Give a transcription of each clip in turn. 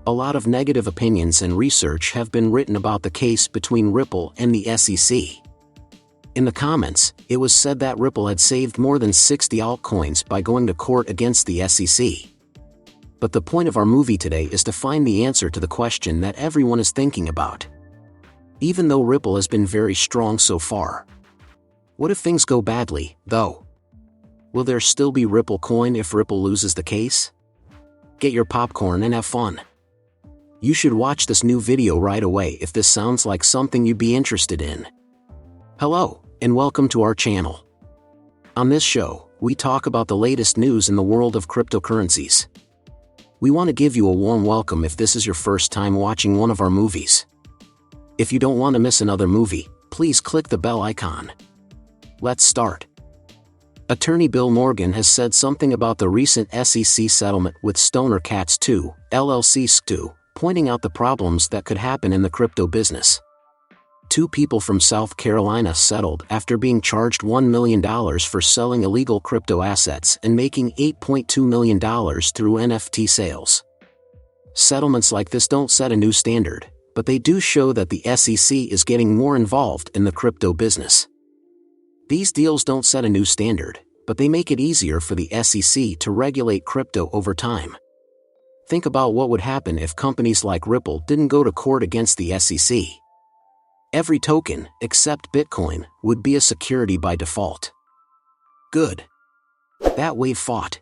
A lot of negative opinions and research have been written about the case between Ripple and the SEC. In the comments, it was said that Ripple had saved more than 60 altcoins by going to court against the SEC. But the point of our movie today is to find the answer to the question that everyone is thinking about. Even though Ripple has been very strong so far, what if things go badly, though? Will there still be Ripple coin if Ripple loses the case? Get your popcorn and have fun. You should watch this new video right away if this sounds like something you'd be interested in. Hello, and welcome to our channel. On this show, we talk about the latest news in the world of cryptocurrencies. We want to give you a warm welcome if this is your first time watching one of our movies. If you don't want to miss another movie, please click the bell icon. Let's start. Attorney Bill Morgan has said something about the recent SEC settlement with Stoner Cats 2, LLC SC2, pointing out the problems that could happen in the crypto business. Two people from South Carolina settled after being charged $1 million for selling illegal crypto assets and making $8.2 million through NFT sales. Settlements like this don't set a new standard, but they do show that the SEC is getting more involved in the crypto business. These deals don't set a new standard, but they make it easier for the SEC to regulate crypto over time. Think about what would happen if companies like Ripple didn't go to court against the SEC. Every token, except Bitcoin, would be a security by default. Good. That wave fought.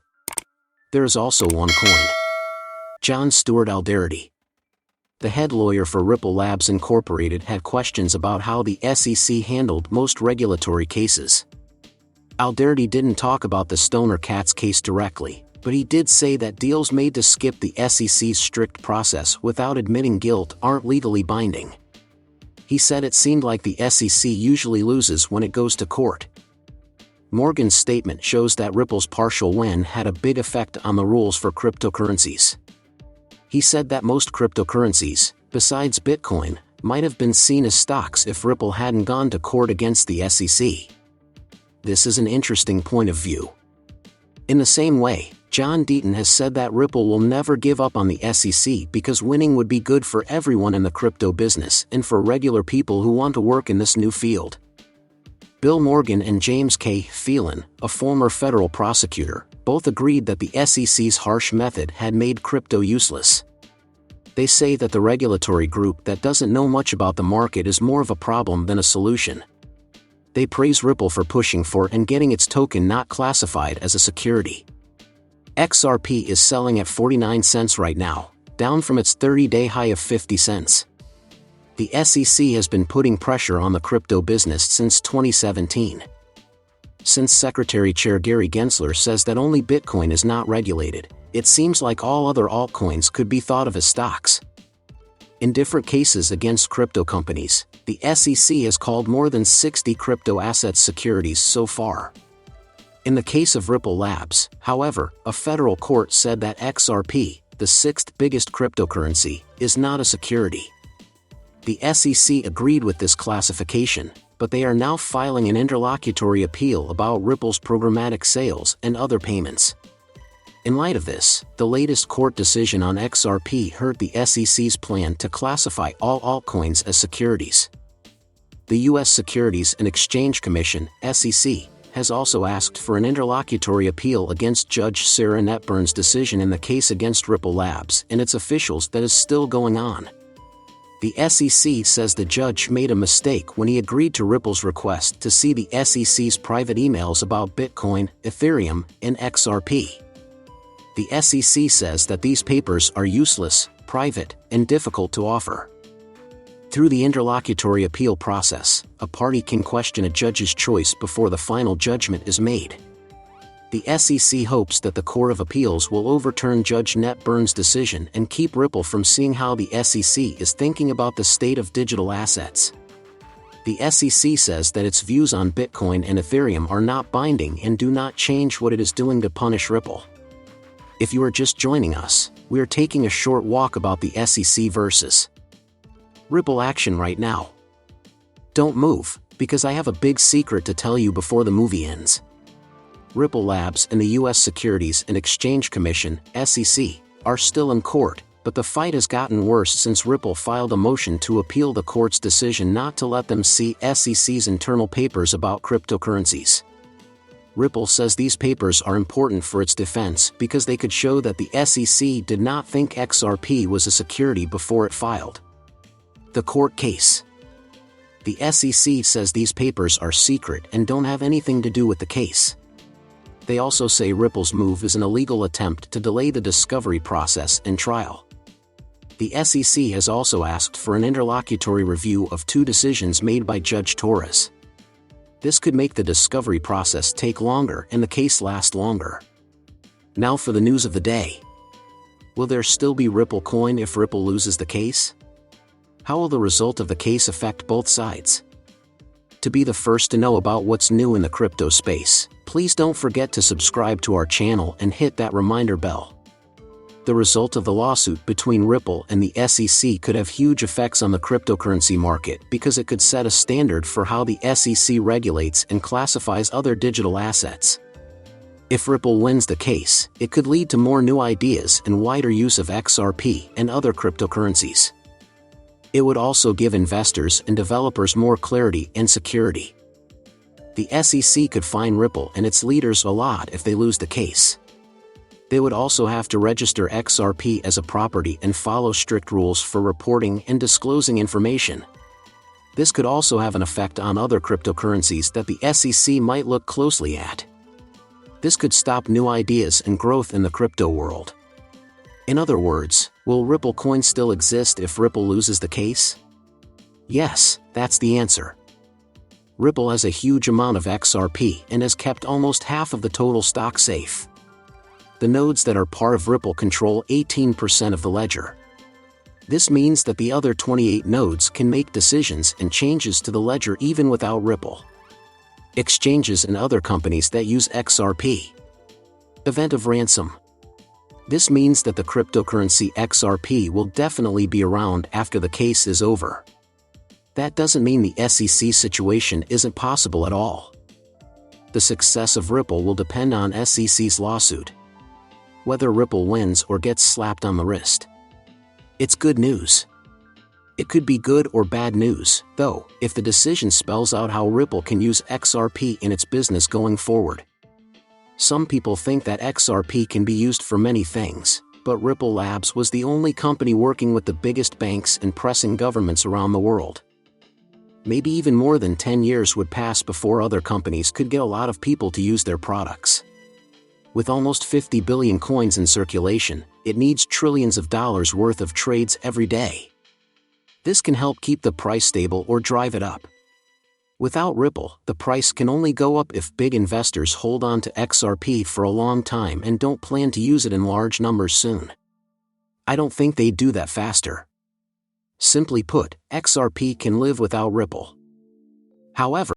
There is also one coin. John Stewart Alderete, the head lawyer for Ripple Labs Incorporated, had questions about how the SEC handled most regulatory cases. Alderete didn't talk about the Stoner Cats case directly, but he did say that deals made to skip the SEC's strict process without admitting guilt aren't legally binding. He said it seemed like the SEC usually loses when it goes to court. Morgan's statement shows that Ripple's partial win had a big effect on the rules for cryptocurrencies. He said that most cryptocurrencies, besides Bitcoin, might have been seen as stocks if Ripple hadn't gone to court against the SEC. This is an interesting point of view. In the same way, John Deaton has said that Ripple will never give up on the SEC because winning would be good for everyone in the crypto business and for regular people who want to work in this new field. Bill Morgan and James K. Phelan, a former federal prosecutor, both agreed that the SEC's harsh method had made crypto useless. They say that the regulatory group that doesn't know much about the market is more of a problem than a solution. They praise Ripple for pushing for and getting its token not classified as a security. XRP is selling at 49 cents right now, down from its 30-day high of 50 cents. The SEC has been putting pressure on the crypto business since 2017. Since Secretary Chair Gary Gensler says that only Bitcoin is not regulated, it seems like all other altcoins could be thought of as stocks. In different cases against crypto companies, the SEC has called more than 60 crypto assets securities so far. In the case of Ripple Labs, however, a federal court said that XRP, the sixth biggest cryptocurrency, is not a security. The SEC agreed with this classification, but they are now filing an interlocutory appeal about Ripple's programmatic sales and other payments. In light of this, the latest court decision on XRP hurt the SEC's plan to classify all altcoins as securities. The U.S. Securities and Exchange Commission, SEC, has also asked for an interlocutory appeal against Judge Sarah Netburn's decision in the case against Ripple Labs and its officials that is still going on. The SEC says the judge made a mistake when he agreed to Ripple's request to see the SEC's private emails about Bitcoin, Ethereum, and XRP. The SEC says that these papers are useless, private, and difficult to offer. Through the interlocutory appeal process, a party can question a judge's choice before the final judgment is made. The SEC hopes that the Court of Appeals will overturn Judge Netburn's decision and keep Ripple from seeing how the SEC is thinking about the state of digital assets. The SEC says that its views on Bitcoin and Ethereum are not binding and do not change what it is doing to punish Ripple. If you are just joining us, we are taking a short walk about the SEC versus Ripple action right now. Don't move, because I have a big secret to tell you before the movie ends. Ripple Labs and the U.S. Securities and Exchange Commission, SEC, are still in court, But the fight has gotten worse since Ripple filed a motion to appeal the court's decision not to let them see SEC's internal papers about cryptocurrencies. Ripple says these papers are important for its defense because they could show that the SEC did not think XRP was a security before it filed. The court case. The SEC says these papers are secret and don't have anything to do with the case. They also say Ripple's move is an illegal attempt to delay the discovery process and trial. The SEC has also asked for an interlocutory review of 2 decisions made by Judge Torres. This could make the discovery process take longer and the case last longer. Now for the news of the day. Will there still be Ripple coin if Ripple loses the case? How will the result of the case affect both sides? To be the first to know about what's new in the crypto space, please don't forget to subscribe to our channel and hit that reminder bell. The result of the lawsuit between Ripple and the SEC could have huge effects on the cryptocurrency market because it could set a standard for how the SEC regulates and classifies other digital assets. If Ripple wins the case, it could lead to more new ideas and wider use of XRP and other cryptocurrencies. It would also give investors and developers more clarity and security. The SEC could fine Ripple and its leaders a lot if they lose the case. They would also have to register XRP as a property and follow strict rules for reporting and disclosing information. This could also have an effect on other cryptocurrencies that the SEC might look closely at. This could stop new ideas and growth in the crypto world. In other words, will Ripple coin still exist if Ripple loses the case? Yes, that's the answer. Ripple has a huge amount of XRP and has kept almost half of the total stock safe. The nodes that are part of Ripple control 18% of the ledger. This means that the other 28 nodes can make decisions and changes to the ledger even without Ripple. Exchanges and other companies that use XRP. Event of ransom. This means that the cryptocurrency XRP will definitely be around after the case is over. That doesn't mean the SEC situation isn't possible at all. The success of Ripple will depend on SEC's lawsuit. Whether Ripple wins or gets slapped on the wrist. It's good news. It could be good or bad news, though, if the decision spells out how Ripple can use XRP in its business going forward. Some people think that XRP can be used for many things, but Ripple Labs was the only company working with the biggest banks and pressing governments around the world. Maybe even more than 10 years would pass before other companies could get a lot of people to use their products. With almost 50 billion coins in circulation, it needs trillions of dollars worth of trades every day. This can help keep the price stable or drive it up. Without Ripple, the price can only go up if big investors hold on to XRP for a long time and don't plan to use it in large numbers soon. I don't think they'd do that faster. Simply put, XRP can live without Ripple. However,